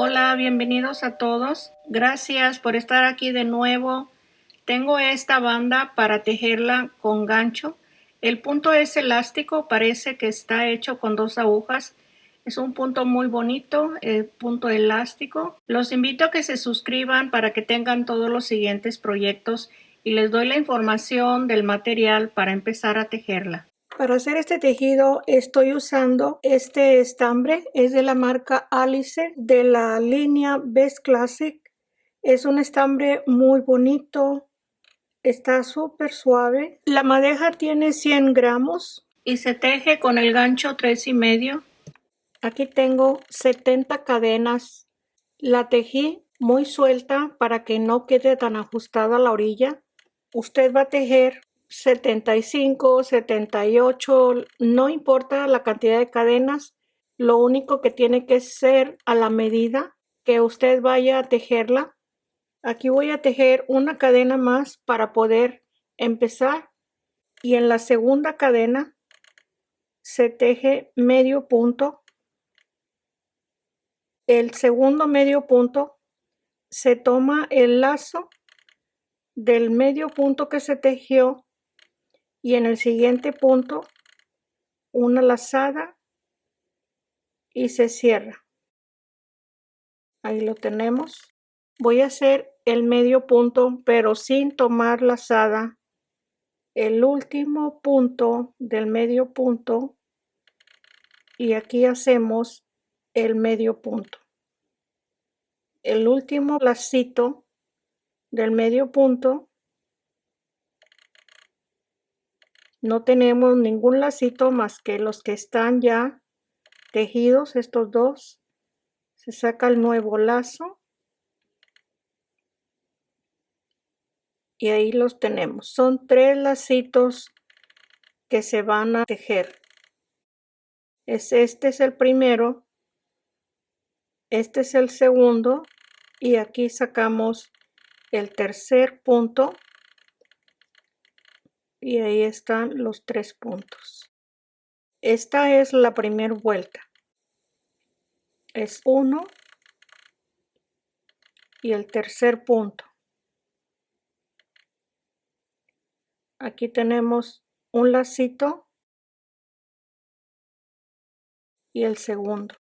Hola, bienvenidos a todos. Gracias por estar aquí de nuevo. Tengo esta banda para tejerla con gancho. El punto es elástico, parece que está hecho con 2 agujas. Es un punto muy bonito, punto elástico. Los invito a que se suscriban para que tengan todos los siguientes proyectos y les doy la información del material para empezar a tejerla. Para hacer este tejido estoy usando este estambre, es de la marca Alice de la línea Best Classic. Es un estambre muy bonito, está súper suave. La madeja tiene 100 gramos y se teje con el gancho 3,5. Aquí tengo 70 cadenas. La tejí muy suelta para que no quede tan ajustada la orilla. Usted va a tejer 75, 78, no importa la cantidad de cadenas, lo único que tiene que ser a la medida que usted vaya a tejerla. Aquí voy a tejer una cadena más para poder empezar y en la segunda cadena se teje medio punto. El segundo medio punto se toma el lazo del medio punto que se tejió y en el siguiente punto una lazada y se cierra. Ahí lo tenemos. Voy a hacer el medio punto pero sin tomar lazada. El último punto del medio punto y aquí hacemos el medio punto. El último lacito del medio punto. No tenemos ningún lacito más que los que están ya tejidos, estos dos. Se saca el nuevo lazo y ahí los tenemos. Son 3 lacitos que se van a tejer. Este es el primero, este es el segundo y aquí sacamos el tercer punto y ahí están los 3 puntos. Esta es la primera vuelta. Es 1 y el tercer punto. Aquí tenemos un lacito y el segundo.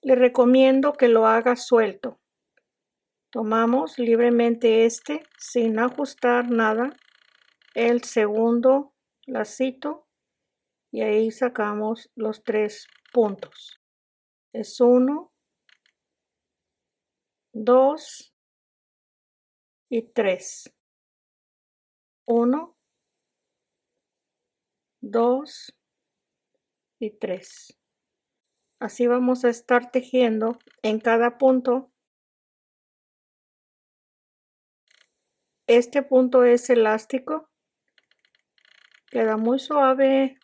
Le recomiendo que lo haga suelto. Tomamos libremente este sin ajustar nada, el segundo lacito y ahí sacamos los 3 puntos. Es 1, 2 y 3. 1, 2 y 3. Así vamos a estar tejiendo en cada punto. Este punto es elástico, queda muy suave,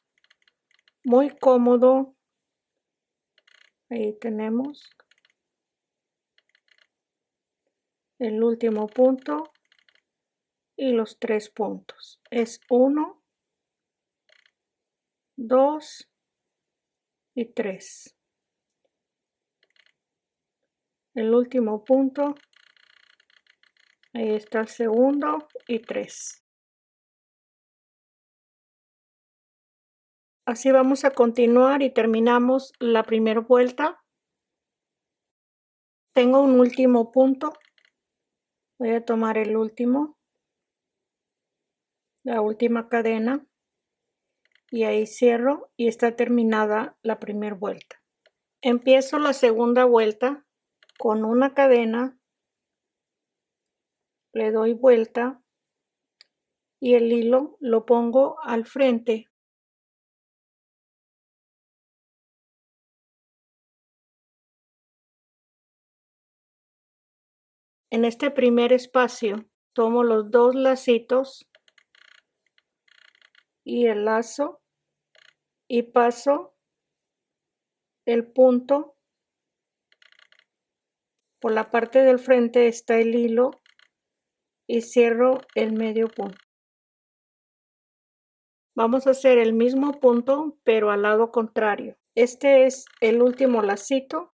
muy cómodo. Ahí tenemos el último punto y los 3 puntos. Es 1, 2 y 3. El último punto, ahí está el segundo y 3. Así vamos a continuar y terminamos la primera vuelta. Tengo un último punto. Voy a tomar el último, la última cadena y ahí cierro y está terminada la primera vuelta. Empiezo la segunda vuelta con una cadena, le doy vuelta y el hilo lo pongo al frente. En este primer espacio tomo los 2 lacitos y el lazo y paso el punto. Por la parte del frente está el hilo y cierro el medio punto. Vamos a hacer el mismo punto pero al lado contrario. Este es el último lacito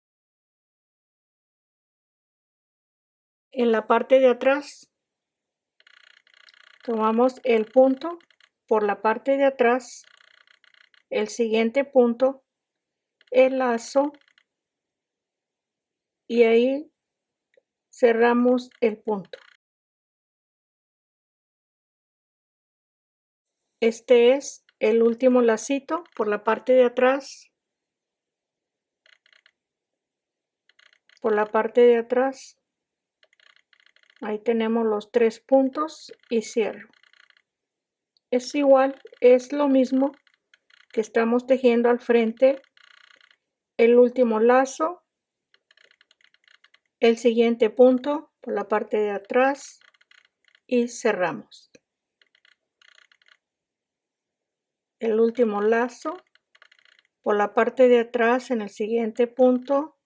En la parte de atrás tomamos el punto por la parte de atrás, el siguiente punto, el lazo y ahí cerramos el punto. Este es el último lacito por la parte de atrás, por la parte de atrás. Ahí tenemos los 3 puntos y cierro. Es igual, es lo mismo que estamos tejiendo al frente. El último lazo, el siguiente punto por la parte de atrás y cerramos. El último lazo por la parte de atrás en el siguiente punto,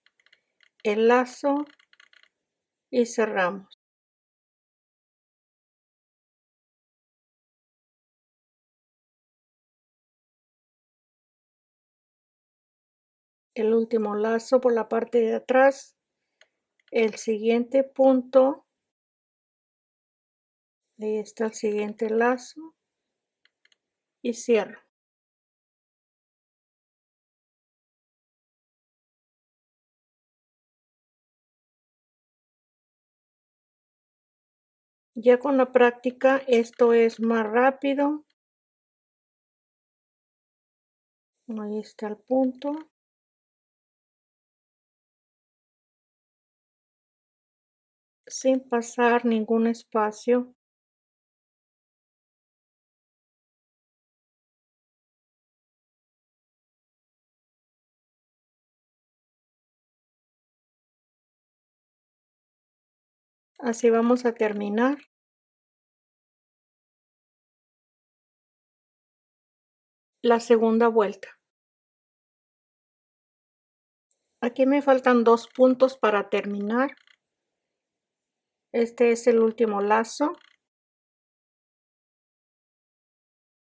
el lazo y cerramos. El último lazo por la parte de atrás, el siguiente punto, ahí está el siguiente lazo y cierro. Ya con la práctica esto es más rápido. Ahí está el punto. Sin pasar ningún espacio. Así vamos a terminar. La segunda vuelta. Aquí me faltan 2 puntos para terminar. Este es el último lazo.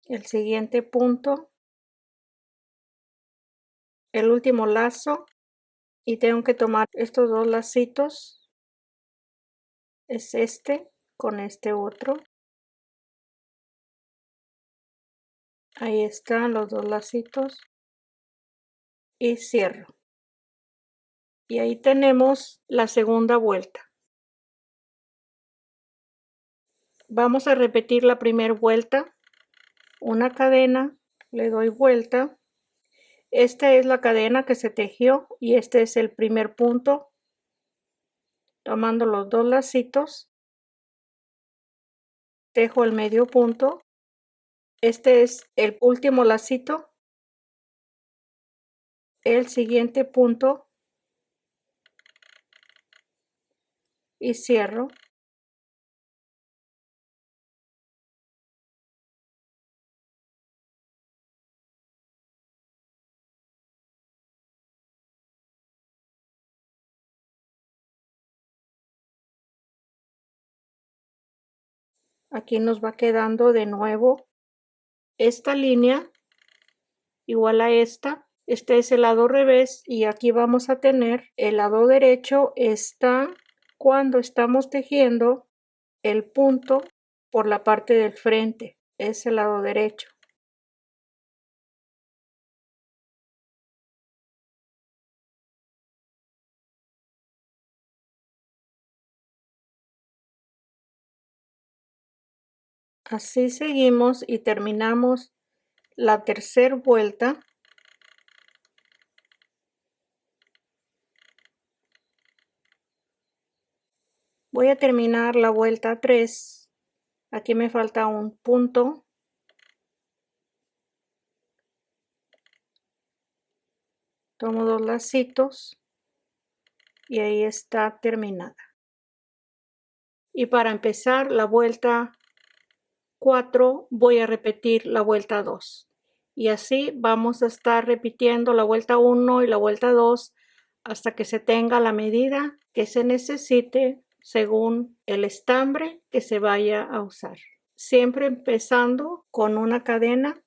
El siguiente punto. El último lazo. Y tengo que tomar estos 2 lacitos. Es este con este otro. Ahí están los 2 lacitos. Y cierro. Y ahí tenemos la segunda vuelta. Vamos a repetir la primera vuelta. Una cadena, le doy vuelta. Esta es la cadena que se tejió y este es el primer punto. Tomando los 2 lacitos, tejo el medio punto. Este es el último lacito. El siguiente punto y cierro. Aquí nos va quedando de nuevo esta línea igual a esta. Este es el lado revés y aquí vamos a tener el lado derecho está cuando estamos tejiendo el punto por la parte del frente. Es el lado derecho. Así seguimos y terminamos la tercera vuelta. Voy a terminar la vuelta 3. Aquí me falta un punto. Tomo 2 lacitos y ahí está terminada. Y para empezar la vuelta 4 voy a repetir la vuelta 2. Y así vamos a estar repitiendo la vuelta 1 y la vuelta 2 hasta que se tenga la medida que se necesite según el estambre que se vaya a usar. Siempre empezando con una cadena.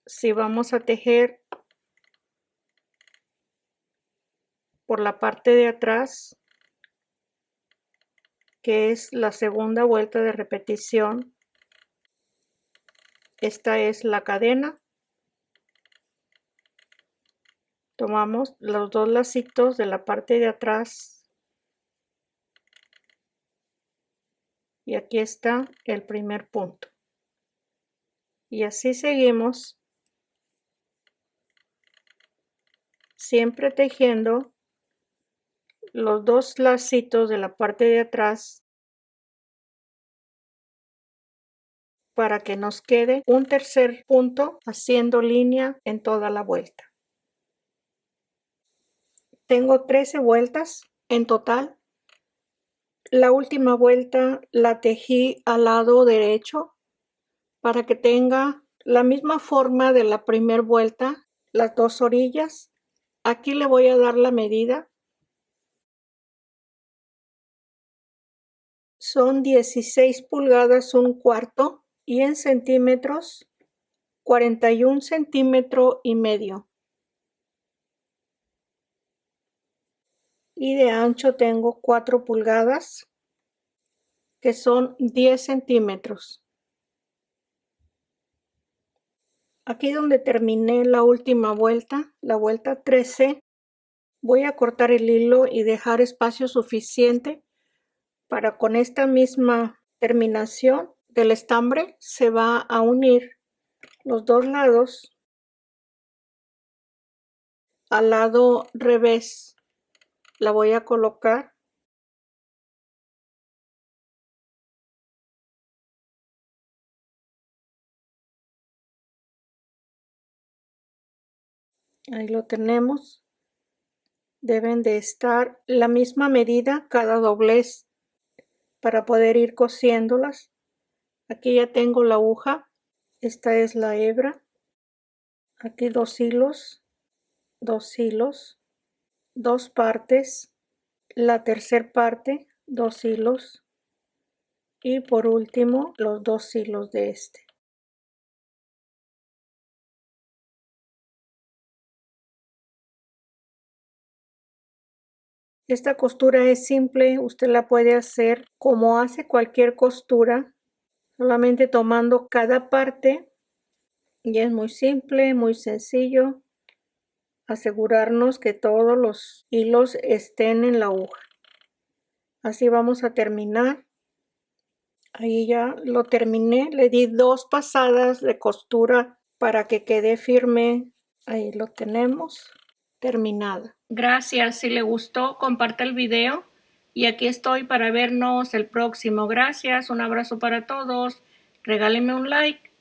Si vamos a tejer por la parte de atrás, que es la segunda vuelta de repetición. Esta es la cadena. Tomamos los dos lacitos de la parte de atrás y aquí está el primer punto. Y así seguimos, siempre tejiendo los dos lacitos de la parte de atrás para que nos quede un tercer punto haciendo línea en toda la vuelta. Tengo 13 vueltas en total. La última vuelta la tejí al lado derecho para que tenga la misma forma de la primera vuelta, las dos orillas. Aquí le voy a dar la medida. Son 16 pulgadas un cuarto y en centímetros 41 centímetros y medio. Y de ancho tengo 4 pulgadas que son 10 centímetros. Aquí donde terminé la última vuelta, la vuelta 13, voy a cortar el hilo y dejar espacio suficiente para con esta misma terminación del estambre se va a unir los dos lados al lado revés. La voy a colocar. Ahí lo tenemos. Deben de estar la misma medida cada doblez para poder ir cosiéndolas. Aquí ya tengo la aguja. Esta es la hebra. Aquí dos hilos, dos partes, la tercera parte, dos hilos y por último los dos hilos de este. Esta costura es simple, usted la puede hacer como hace cualquier costura, solamente tomando cada parte y es muy simple, muy sencillo. Asegurarnos que todos los hilos estén en la aguja. Así vamos a terminar. Ahí ya lo terminé, le di 2 pasadas de costura para que quede firme. Ahí lo tenemos terminada. Gracias, si le gustó comparte el video y aquí estoy para vernos el próximo. Gracias, un abrazo para todos, regálenme un like.